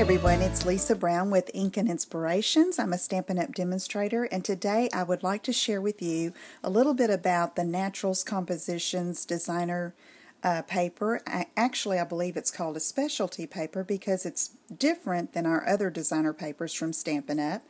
everyone, it's Lisa Brown with Ink and Inspirations. I'm a Stampin' Up! Demonstrator, and today I would like to share with you a little bit about the Naturals Compositions designer paper. Actually, I believe it's called a specialty paper because it's different than our other designer papers from Stampin' Up!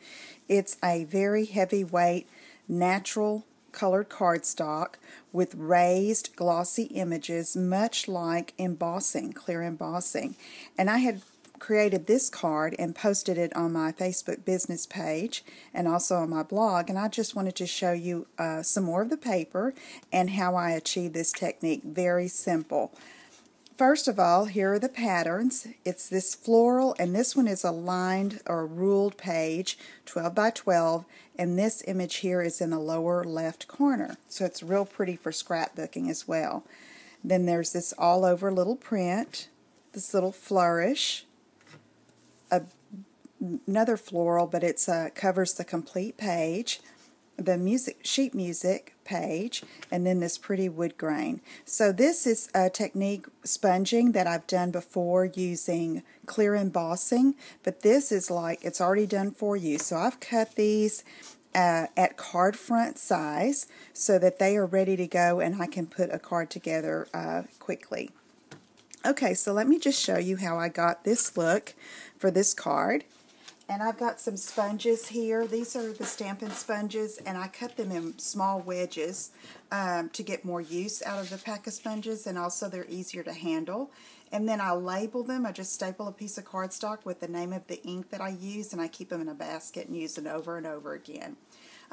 It's a very heavyweight natural colored cardstock with raised glossy images, much like embossing, clear embossing. And I had created this card and posted it on my Facebook business page and also on my blog, and I just wanted to show you some more of the paper and how I achieve this technique. Very simple. First of all, here are the patterns. It's this floral, and this one is a lined or ruled page, 12 by 12, and this image here is in the lower left corner. So it's real pretty for scrapbooking as well. Then there's this all over little print, this little flourish, another floral, but it's covers the complete page, the sheet music page, and then this pretty wood grain. So this is a technique sponging that I've done before using clear embossing, but this is like it's already done for you. So I've cut these at card front size so that they are ready to go and I can put a card together quickly. Okay, so let me just show you how I got this look for this card. And I've got some sponges here. These are the Stampin' sponges, and I cut them in small wedges to get more use out of the pack of sponges, and also they're easier to handle. And then I label them. I just staple a piece of cardstock with the name of the ink that I use, and I keep them in a basket and use them over and over again.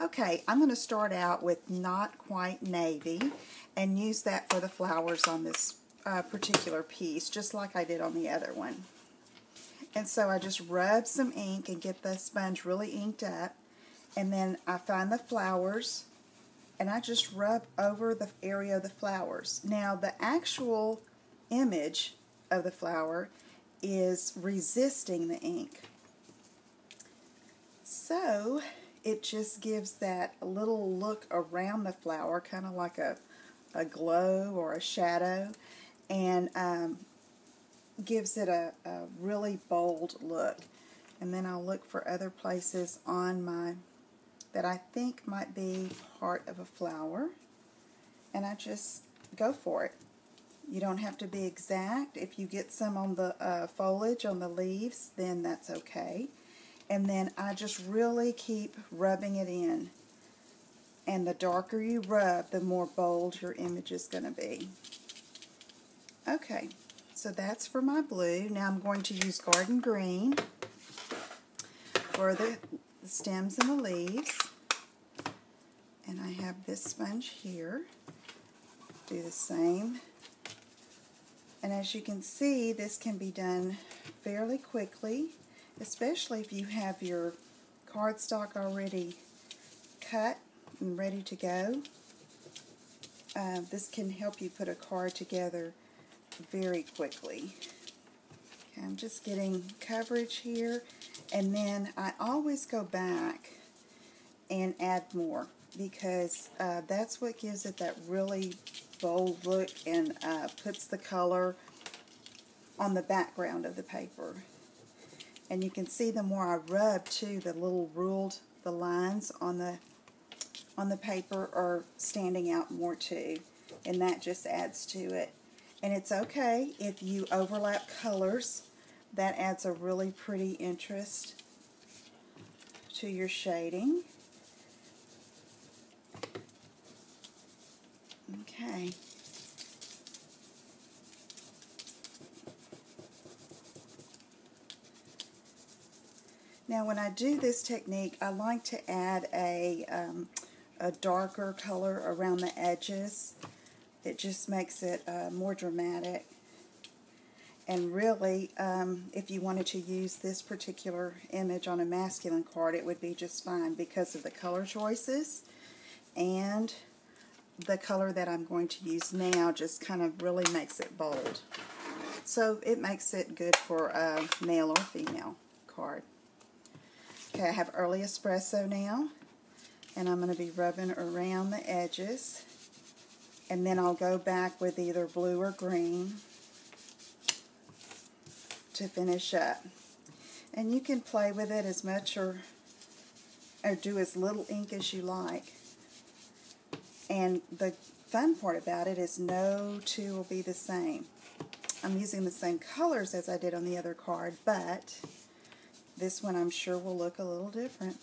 Okay, I'm going to start out with Not Quite Navy and use that for the flowers on this particular piece, just like I did on the other one. And so I just rub some ink and get the sponge really inked up, and then I find the flowers and I just rub over the area of the flowers. Now the actual image of the flower is resisting the ink, so it just gives that little look around the flower, kind of like a glow or a shadow, and gives it a really bold look. And then I'll look for other places on my that I think might be part of a flower, and I just go for it. You don't have to be exact. If you get some on the foliage, on the leaves, then that's okay. And then I just really keep rubbing it in, and the darker you rub, the more bold your image is going to be. Okay, so that's for my blue. Now I'm going to use garden green for the stems and the leaves. And I have this sponge here. Do the same. And as you can see, this can be done fairly quickly, especially if you have your cardstock already cut and ready to go. This can help you put a card together very quickly. Okay, I'm just getting coverage here, and then I always go back and add more because that's what gives it that really bold look and puts the color on the background of the paper. And you can see the more I rub too, the little the lines on the paper are standing out more too, and that just adds to it. And it's okay if you overlap colors. That adds a really pretty interest to your shading. Okay. Now when I do this technique, I like to add a darker color around the edges. It just makes it more dramatic. And really, if you wanted to use this particular image on a masculine card, it would be just fine because of the color choices, and the color that I'm going to use now just kind of really makes it bold. So it makes it good for a male or female card. Okay, I have early espresso now, and I'm going to be rubbing around the edges. And then I'll go back with either blue or green to finish up. And you can play with it as much or do as little ink as you like. And the fun part about it is no two will be the same. I'm using the same colors as I did on the other card, but this one I'm sure will look a little different.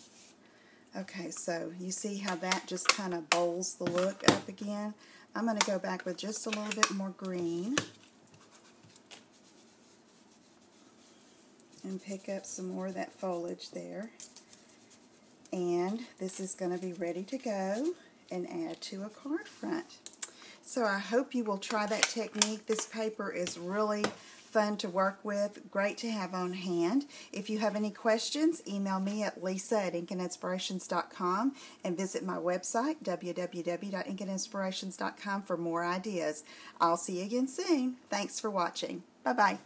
Okay, so you see how that just kind of bowls the look up again? I'm going to go back with just a little bit more green and pick up some more of that foliage there. And this is going to be ready to go and add to a card front. So I hope you will try that technique. This paper is really fun to work with, great to have on hand. If you have any questions, email me at lisa@inkinspirations.com and visit my website, www.inkinspirations.com, for more ideas. I'll see you again soon. Thanks for watching. Bye-bye.